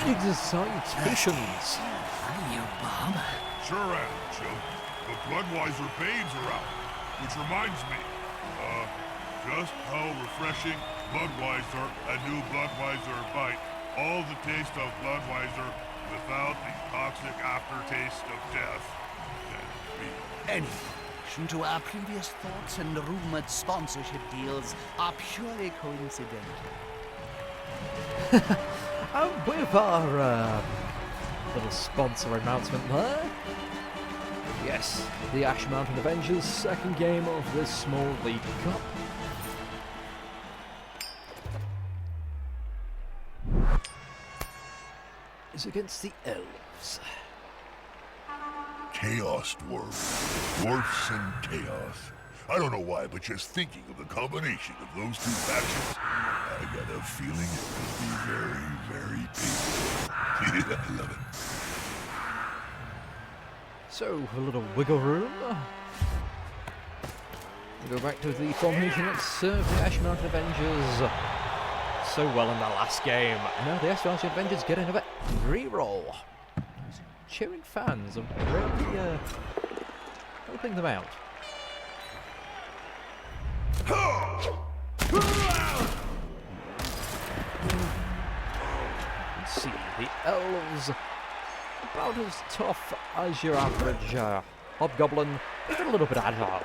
Greetings and salutations. I'm your bomber. Sure am, Chip. The Bloodweiser babes are out. Which reminds me, just how refreshing Bloodweiser, a new Bloodweiser bite. All the taste of Bloodweiser without the toxic aftertaste of death. Any reaction to our previous thoughts and rumored sponsorship deals are purely coincidental. With our little sponsor announcement there. Yes, the Ash Mountain Avengers' second game of this small league cup. Is against the elves. Chaos dwarfs. Dwarfs and chaos. I don't know why, but just thinking of the combination of those two factions, I got a feeling it will be very, very painful. I love it. So, a little wiggle room. We go back to the formation that served the Ash Mountain Avengers so well in the last game. Now the Ash Mountain Avengers get another reroll. Cheering fans are really helping them out. Let's see, the elves about as tough as your average hobgoblin, but a little bit agile.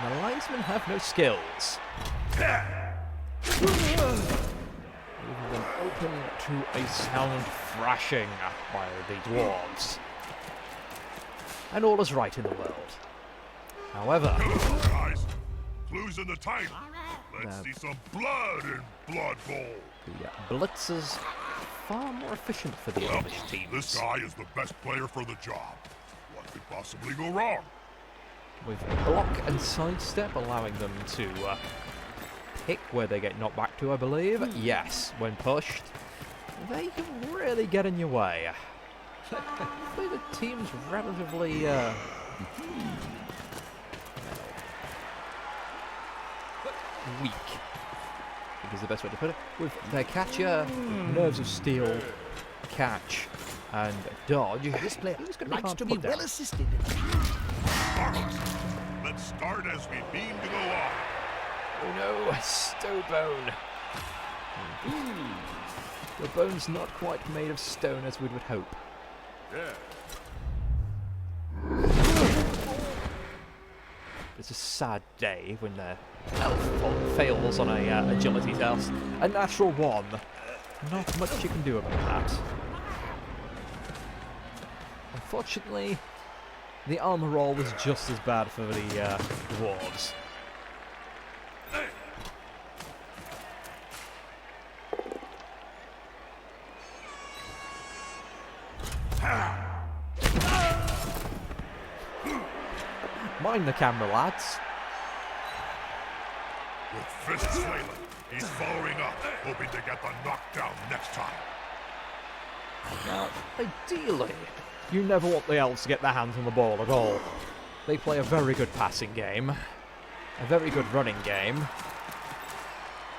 And the linesmen have no skills. Leaving them open to a sound thrashing by the dwarves. And all is right in the world. However, Guys, clues in the title. Let's see some blood in Blood Bowl. the blitzers far more efficient for the Elvish teams. This guy is the best player for the job. What could possibly go wrong? With block and sidestep allowing them to pick where they get knocked back to, I believe. Yes, when pushed, they can really get in your way. I believe the team's relatively weak, I think is the best way to put it. With their catcher, nerves of steel, catch, and dodge. This player He's gonna likes hard to put be down. well assisted. Marvelous. Let's start as we mean to go on. Oh no, Stowbone. The bone's not quite made of stone as we would hope. Yeah. It's a sad day when the elf fails on a agility test. A natural one. Not much you can do about that. Unfortunately, the armor roll was just as bad for the dwarves. Mind the camera, lads. With fists flailing, he's following up, hoping to get the knockdown next time. Now, ideally, you never want the elves to get their hands on the ball at all. They play a very good passing game, a very good running game.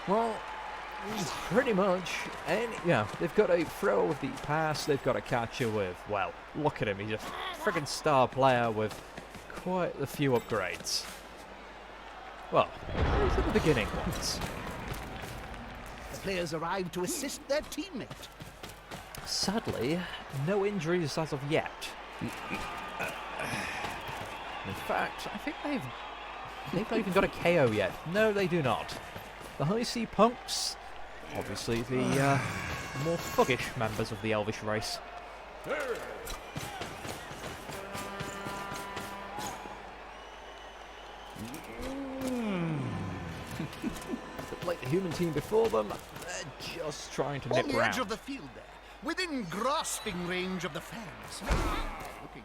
Well, pretty much, they've got a throw with the pass, they've got a catcher with, well, look at him, he's a friggin' star player with quite a few upgrades. Well, those are the beginning ones. The players arrive to assist their teammate. Sadly, no injuries as of yet. In fact, I think they've not even got a KO yet. No, they do not. The High Sea Punks, obviously the more thuggish members of the Elvish race. Like the human team before them, they're just trying to nip On the round. edge of the field there, within grasping range of the fans. Looking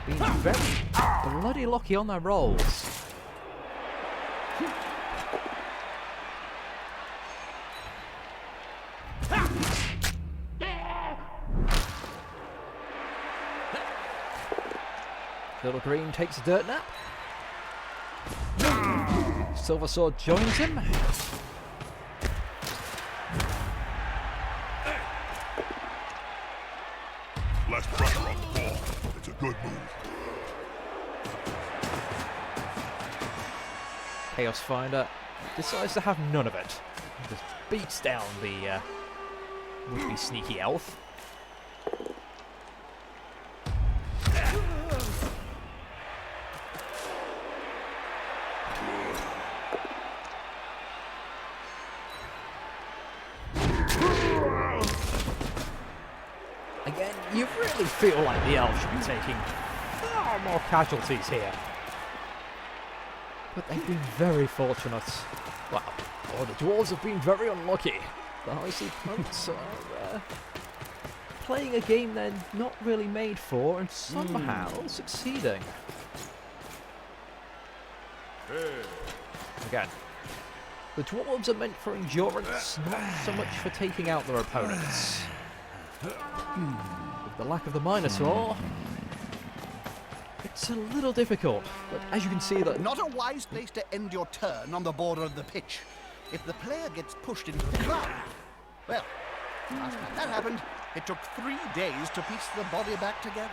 Being very bloody lucky on their rolls. Little Green takes a dirt nap. Silver Sword joins him. Less pressure on the ball. It's a good move. Chaos Finder decides to have none of it. He just beats down the would-be sneaky elf. Again, you really feel like the elves should be taking far more casualties here. But they've been very fortunate. Well, or the dwarves have been very unlucky. The High Sea Punks are playing a game they're not really made for and somehow succeeding. Again, the dwarves are meant for endurance, not so much for taking out their opponents. With the lack of the Minotaur, it's a little difficult, but as you can see that... Not a wise place to end your turn on the border of the pitch. If the player gets pushed into the crowd, well, last time that happened, it took 3 days to piece the body back together.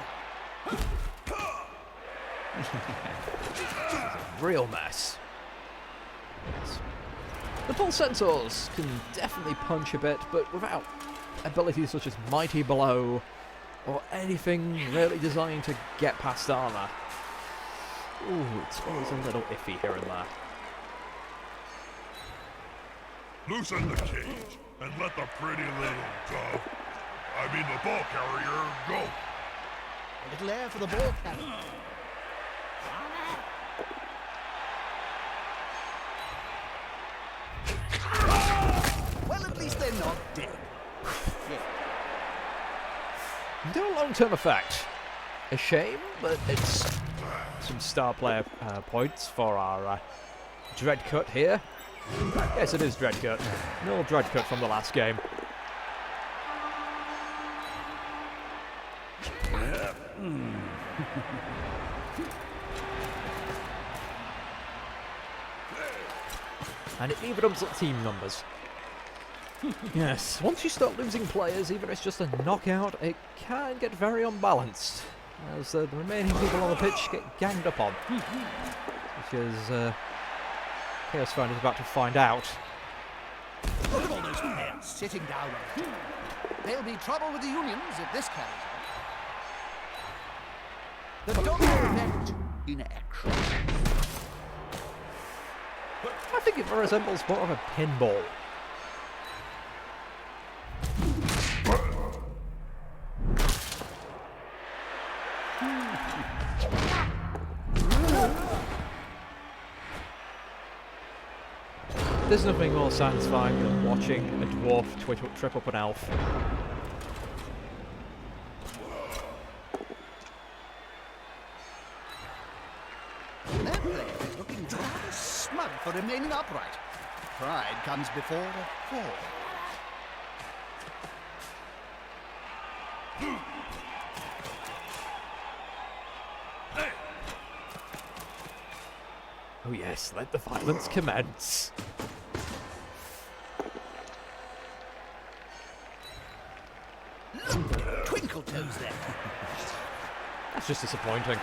Real mess. The Bull Centaurs can definitely punch a bit, but without abilities such as Mighty Blow or anything really designed to get past armor. Ooh, it's always a little iffy here and there. Loosen the cage and let the pretty little dove, I mean the ball carrier, go. A little air for the ball carrier. Well, at least they're not dead. No long-term effect. A shame, but it's some star player points for our Dread Cut here. Yes, it is Dread Cut. No Dread Cut from the last game. And it even ups up team numbers. Yes, once you start losing players, even if it's just a knockout, it can get very unbalanced. As the remaining people on the pitch get ganged up on. Which is Chaos Finder is about to find out. Look at all those players sitting down on it. There'll be trouble with the unions if this carries on. The domino effect in action. I think it resembles more of a pinball. There's nothing more satisfying than watching a dwarf trip up an elf. That player is looking rather smug for remaining upright. Pride comes before a fall. Oh yes, let the violence commence. Twinkle toes there. That's just disappointing.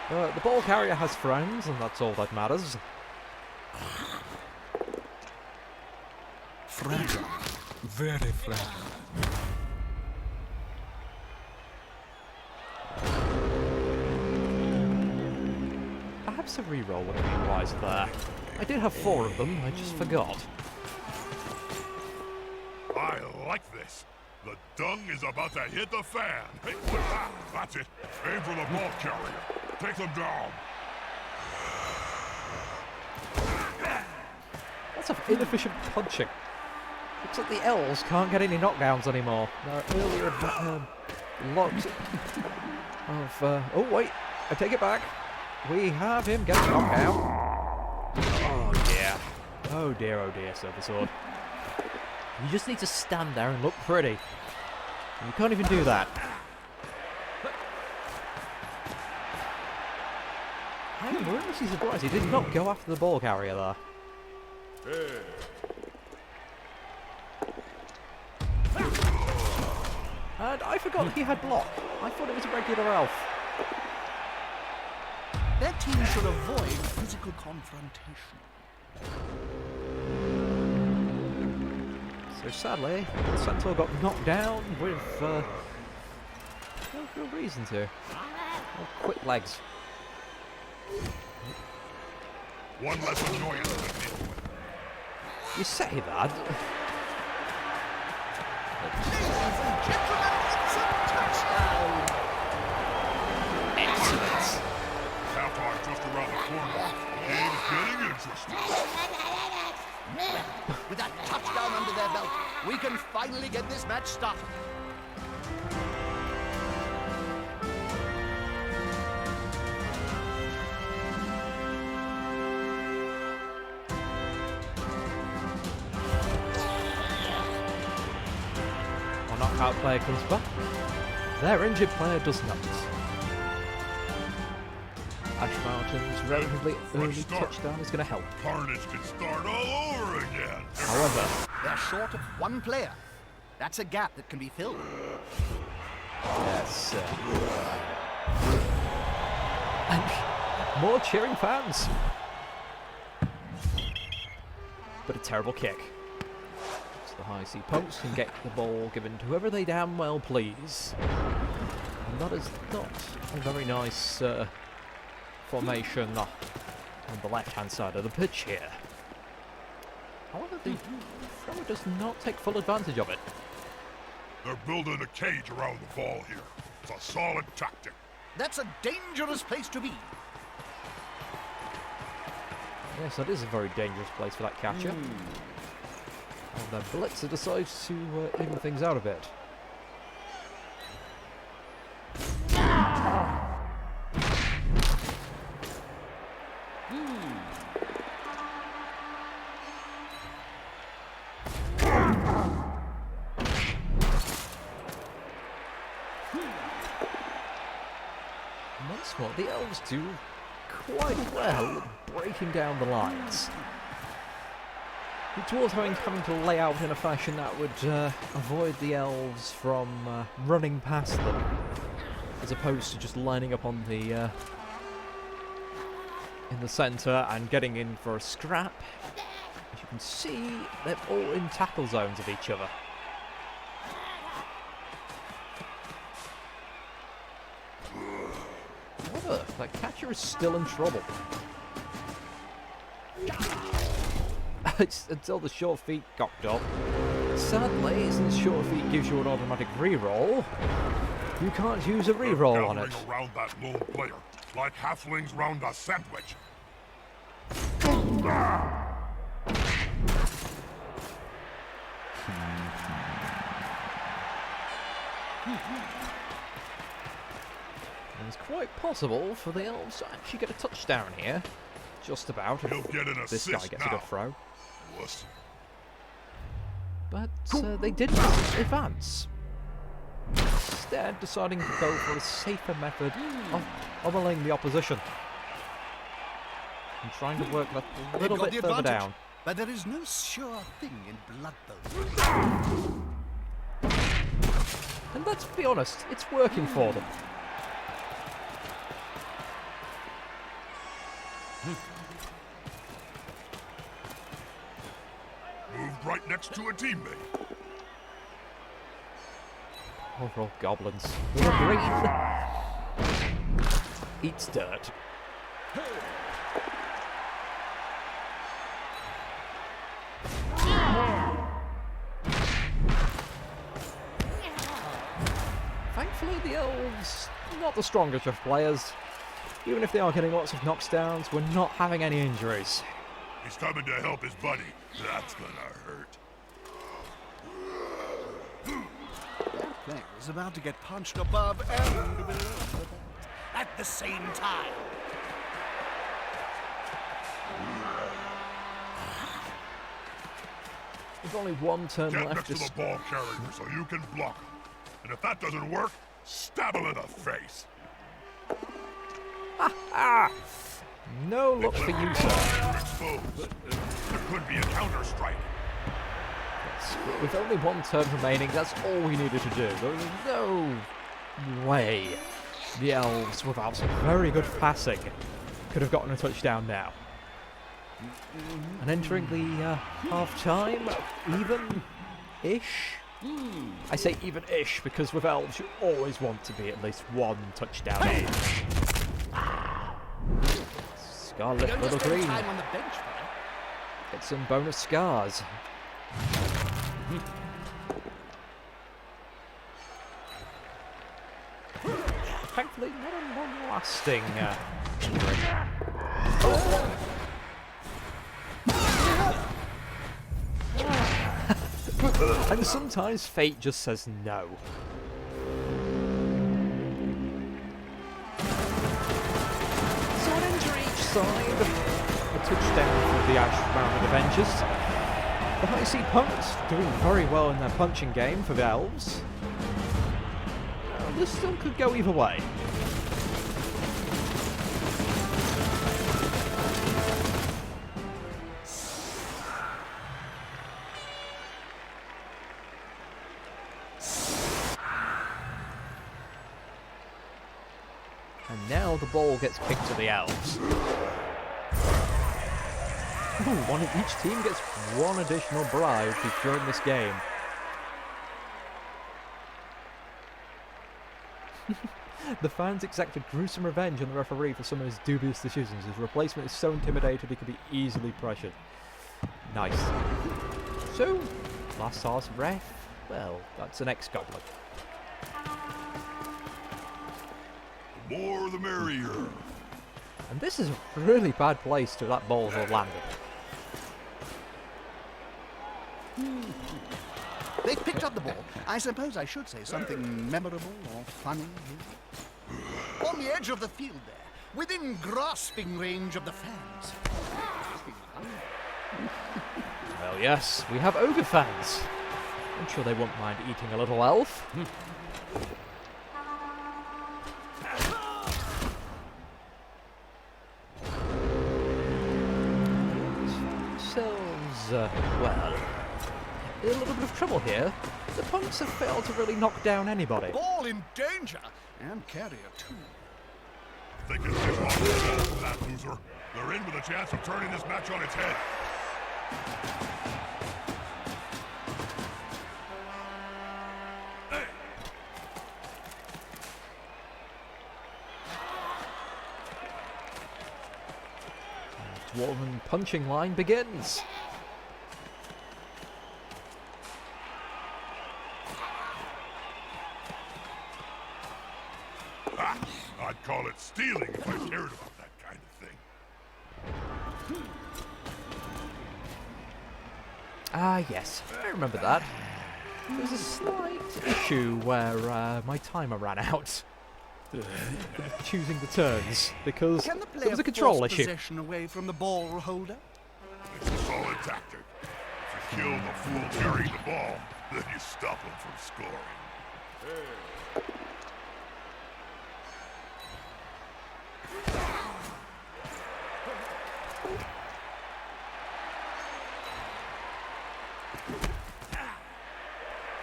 The ball carrier has friends, and that's all that matters. Fragile. Very fragile. Perhaps a reroll would have been wise there. I did have 4 of them, I just forgot. I like this. The dung is about to hit the fan. Hey, that's it. Aim for the ball carrier. Take them down. Lots of inefficient punching. Looks like the elves can't get any knockdowns anymore. Their earlier logs of... oh wait, I take it back. We have him get knocked out. Oh dear. Oh dear, Silver Sword. You just need to stand there and look pretty. And you can't even do that. I'm really surprised he did not go after the ball carrier there. And I forgot he had block. I thought it was a regular elf. Their team should avoid physical confrontation. So sadly, the Centaur got knocked down with no real reason to. Oh, quick legs. One less annoyance to deal with. You say that. Ladies and gentlemen, it's a touchdown! Excellent. Halftime just around the corner. Game's getting interesting. With that touchdown under their belt, we can finally get this match started. Our knockout player comes back. Their injured player does not. Ash Mountain's relatively early touchdown is going to help. Carnage can start all over again. However, They're short of one player. That's a gap that can be filled. yes, and more cheering fans. But a terrible kick. To the high C post and get the ball given to whoever they damn well please. And that is not a very nice formation on the left-hand side of the pitch here. However, the thrower does not take full advantage of it. They're building a cage around the ball here. It's a solid tactic. That's a dangerous place to be. Yes, that is a very dangerous place for that catcher. And the blitzer decides to even things out a bit. Once more, the elves do quite well breaking down the lines. Towards having to lay out in a fashion that would avoid the elves from running past them, as opposed to just lining up on the in the centre and getting in for a scrap. As you can see, they're all in tackle zones of each other. However, that catcher is still in trouble. It's until the short feet cocked up. Sadly, since short feet gives you an automatic reroll, you can't use a reroll on it. Gathering around that lone player, like halflings round a sandwich. It's quite possible for the elves to actually get a touchdown here. Just about. He'll get an This assist guy gets now. a good throw. Wuss. But they didn't advance. Instead, deciding to go for a safer method of allaying the opposition. And trying to work that a little They've got bit the further advantage, down. but there is no sure thing in Blood Bowl. And let's be honest, it's working for them. Moved right next to a teammate. Poor old goblins. Your brain eats dirt. Thankfully, the elves, not the strongest of players. Even if they are getting lots of knockdowns, we're not having any injuries. He's coming to help his buddy. That's gonna hurt. That player is about to get punched above and below at the same time. There's only one turn Get left. next to the ball carrier so you can block him. And if that doesn't work, stab him in the face. No luck for you, sir. You're exposed. There could be a counter-strike. Yes, but with only one turn remaining, that's all we needed to do. There was no way the elves, without some very good passing, could have gotten a touchdown now. And entering the half-time, even-ish? I say even-ish because with elves you always want to be at least one touchdown in. Scarlet Little Green. Time on the bench, fella. Get some bonus scars. Thankfully, not a long-lasting injury. And sometimes fate just says no. So an injury each side. A touchdown for the Ash Mountain Avengers. The High Sea Punks doing very well in their punching game for the elves. This still could go either way. And now the ball gets kicked to the elves. Each team gets one additional bribe during this game. The fans exacted gruesome revenge on the referee for some of his dubious decisions. His replacement is so intimidated he could be easily pressured. Nice. So, last horse ref? Well, that's an ex-goblin. The more the merrier. And this is a really bad place to that ball have landed. They picked up the ball. I suppose I should say something memorable or funny. On the edge of the field there, within grasping range of the fans. Well, yes, we have ogre fans. I'm sure they won't mind eating a little elf. Well, in a little bit of trouble here. The punks have failed to really knock down anybody. Ball in danger, and carrier too. They can pick off the ball from that loser. They're in with a chance of turning this match on its head. Dwarven punching line begins. I'd call it stealing if I cared about that kind of thing. Ah, yes, I remember that. There was a slight issue where my timer ran out. Choosing the turns, because Can the there player was a control force issue. possession away from the ball holder? It's a solid tactic. If you kill the fool carrying the ball, then you stop him from scoring.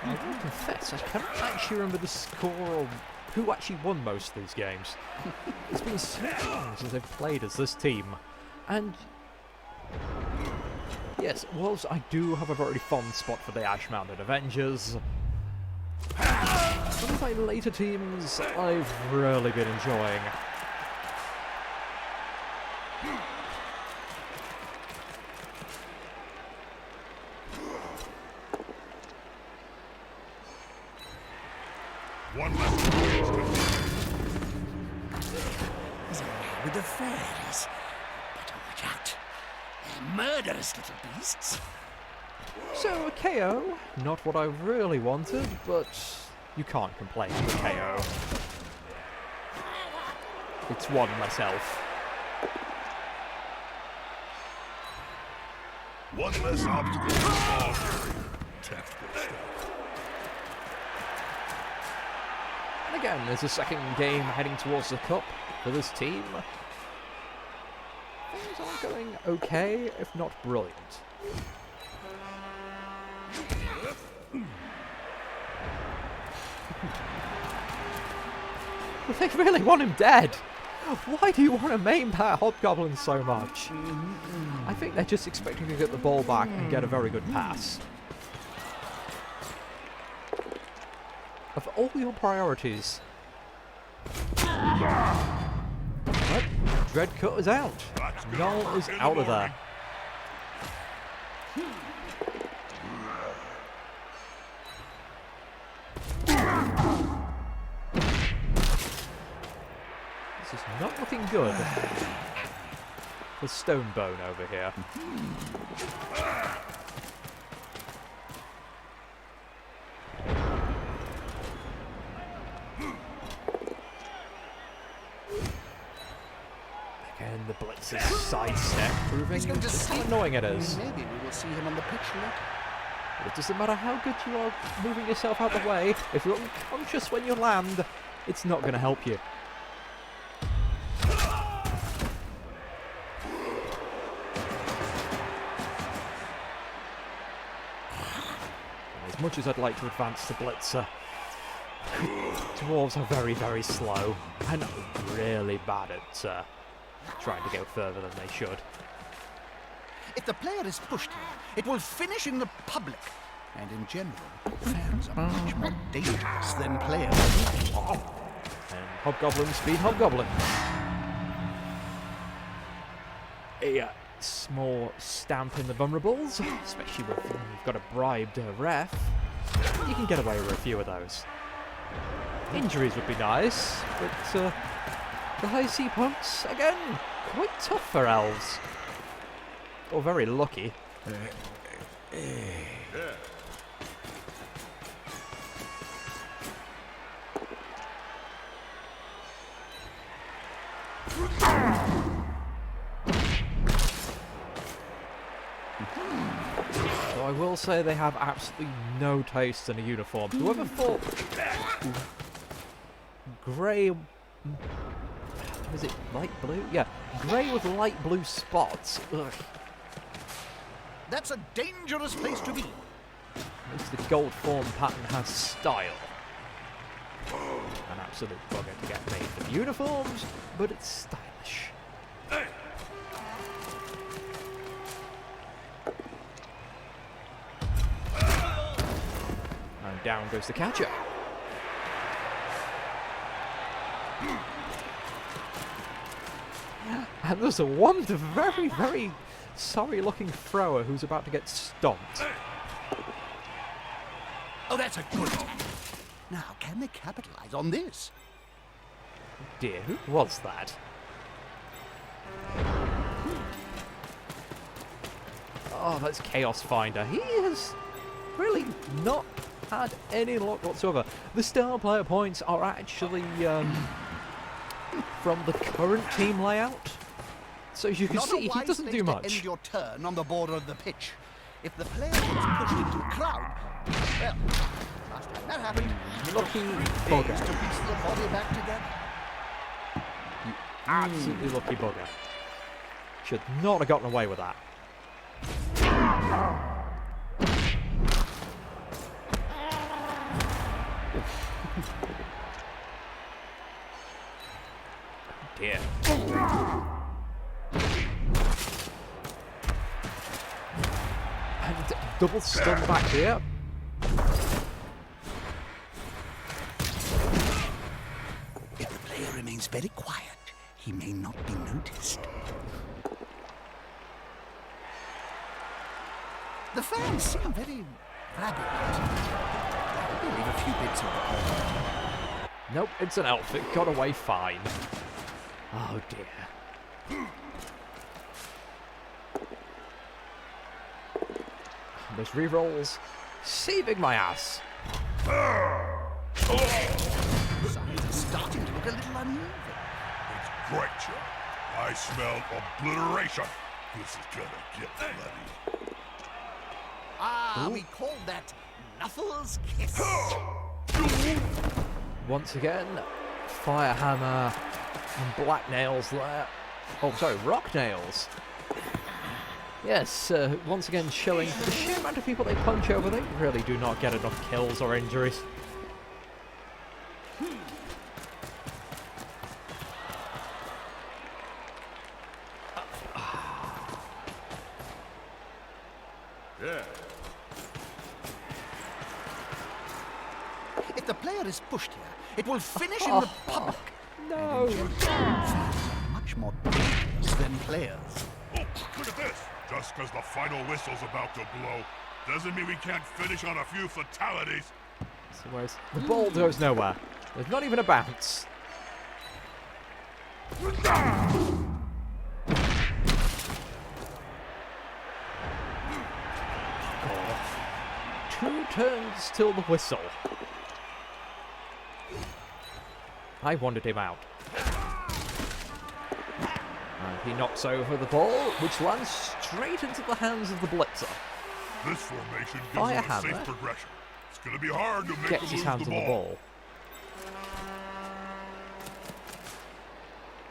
I will confess, I can't actually remember the score or who actually won most of these games. It's been so long since I've played as this team. And yes, whilst I do have a very fond spot for the Ash Mountain Avengers, some of my later teams I've really been enjoying. One less page to With the fairies. Better watch out. They're murderous little beasts. So a KO, not what I really wanted, but you can't complain with a KO. It's one myself. one less obstacle to the ball area. Textbook stuff. And again, there's a second game heading towards the cup for this team. going okay, if not brilliant. They really want him dead. Why do you want to maim that hobgoblin so much? I think they're just expecting to get the ball back and get a very good pass. Of all your priorities. But Dreadcut is out. Null is out of there. This is not looking good. The Stonebone over here. Again, the Blitz's sidestep proving just how annoying it is. Maybe we will see him on the pitch later. It doesn't matter how good you are moving yourself out of the way, if you're unconscious when you land, it's not going to help you. As much as I'd like to advance the Blitzer, dwarves are very, very slow and really bad at trying to go further than they should. If the player is pushed here, it will finish in the public. And in general, fans are much more dangerous than players. And Hobgoblin speed Hobgoblin. A small stamp in the vulnerables, especially when you've got a bribed ref. You can get away with a few of those. Injuries would be nice, but the high sea punks, again, quite tough for elves. Or very lucky. So I will say they have absolutely no taste in a uniform. Whoever thought grey, is it light blue? Yeah, grey with light blue spots. Ugh. That's a dangerous place to be. At least the gold form pattern has style. An absolute bugger to get made for uniforms, but it's stylish. And down goes the catcher. And there's one very, very sorry-looking thrower who's about to get stomped. Oh, that's a good attack. Now, can they capitalize on this? Dear, who was that? Oh, that's Chaos Finder. He has really not had any luck whatsoever. The star player points are actually from the current team layout. So you can see he doesn't do much. End your turn on the border of the pitch. If the player gets pushed into the crowd, well, last time that happened, Lucky days bugger. to piece the body back together. Absolutely lucky bugger. Should not have gotten away with that. Dear. And double stun back here. If the player remains very quiet, he may not be noticed. The fans seem very rabid. They leave a few bits of the ball. Nope, it's an elf. It got away fine. Oh dear. Those rerolls saving my ass. Signs are starting to look a little uneven. It's great, Joe. I smell obliteration. This is gonna get bloody. Ah, we call that Knuffles' Kiss. Once again, Firehammer and Black Nails there. Oh, sorry, Rock Nails. Yes, once again showing the sheer amount of people they punch over, they really do not get enough kills or injuries. If the player is pushed here, it will finish in the public. No! Much more dangerous than players. Oh, look at this! Just because the final whistle's about to blow, doesn't mean we can't finish on a few fatalities. So where's the ball goes nowhere. There's not even a bounce. Two turns till the whistle. I wanted him out. And he knocks over the ball, which lands straight into the hands of the blitzer. This formation gives Fire them a hammer. safe progression. It's going to be hard to make Gets them his lose hands the on the ball. ball.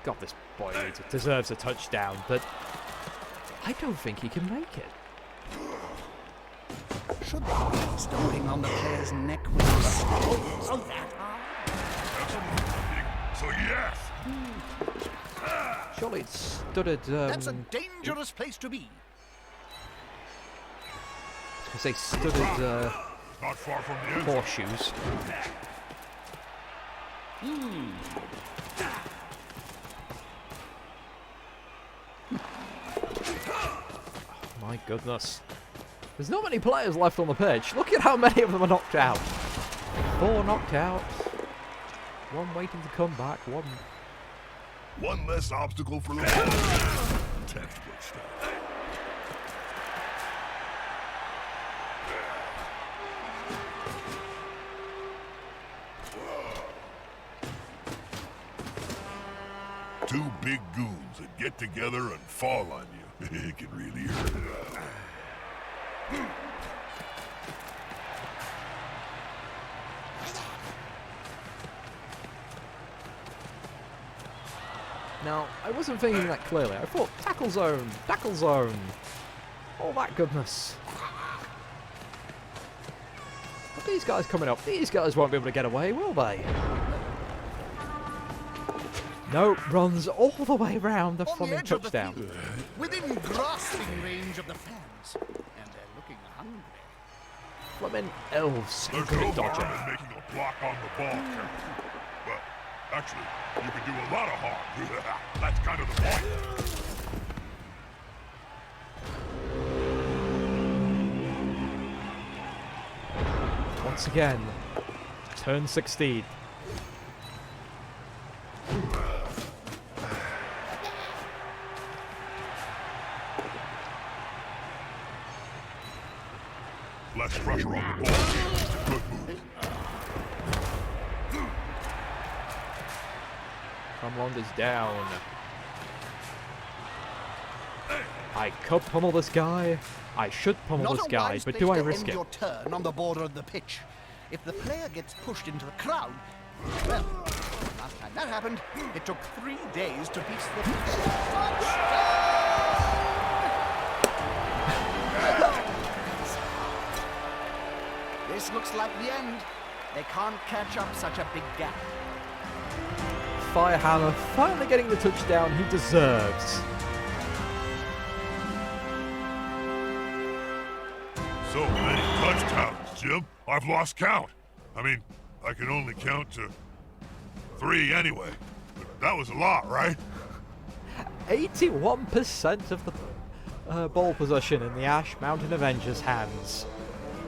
God, this boy deserves a touchdown, but I don't think he can make it. Should they be stomping on the player's neck with their skulls that hard? So yes! Surely it stood at, That's a dangerous place to be. because they stood at Not far from the end. horseshoes. My goodness. There's not many players left on the pitch. Look at how many of them are knocked out. 4 knocked out. 1 waiting to come back. 1. One less obstacle for the ball. Textbook stuff. Two big goons that get together and fall on you. It can really hurt. Now, I wasn't thinking that clearly. I thought tackle zone, all that goodness. But these guys coming up, these guys won't be able to get away, will they? No, runs all the way around the On the flaming edge of the touchdown. field, within grasping range of the fans, and they're looking hungry. Flaming elves. There's Good no at dodging. harm in making a block on the ball, Captain. But actually, you can do a lot of harm. That's kind of the point. Once again, turn 16. Less pressure on the ball. Good move. Cromwell is down. I could pummel this guy. I should pummel this guy, but do I risk it? Your turn on the border of the pitch. If the player gets pushed into the crowd, well, last time that happened, it took 3 days to piece the pitch. This looks like the end. They can't catch up such a big gap. Firehammer finally getting the touchdown he deserves. So many touchdowns, Jim. I've lost count. I mean, I can only count to 3 anyway. But that was a lot, right? 81% of the ball possession in the Ash Mountain Avengers' hands.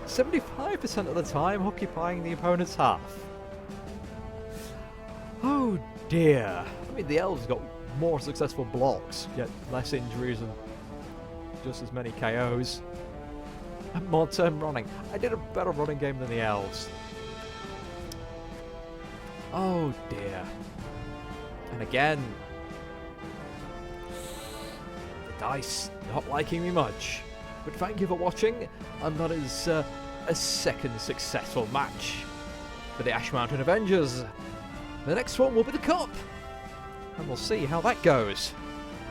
75% of the time occupying the opponent's half. Oh dear. I mean, the elves got more successful blocks, yet less injuries and just as many KOs. And more turn running. I did a better running game than the elves. Oh dear. And again, the dice not liking me much. But thank you for watching, and that is a second successful match for the Ash Mountain Avengers. The next one will be the Cup, and we'll see how that goes.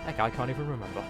Heck, I can't even remember.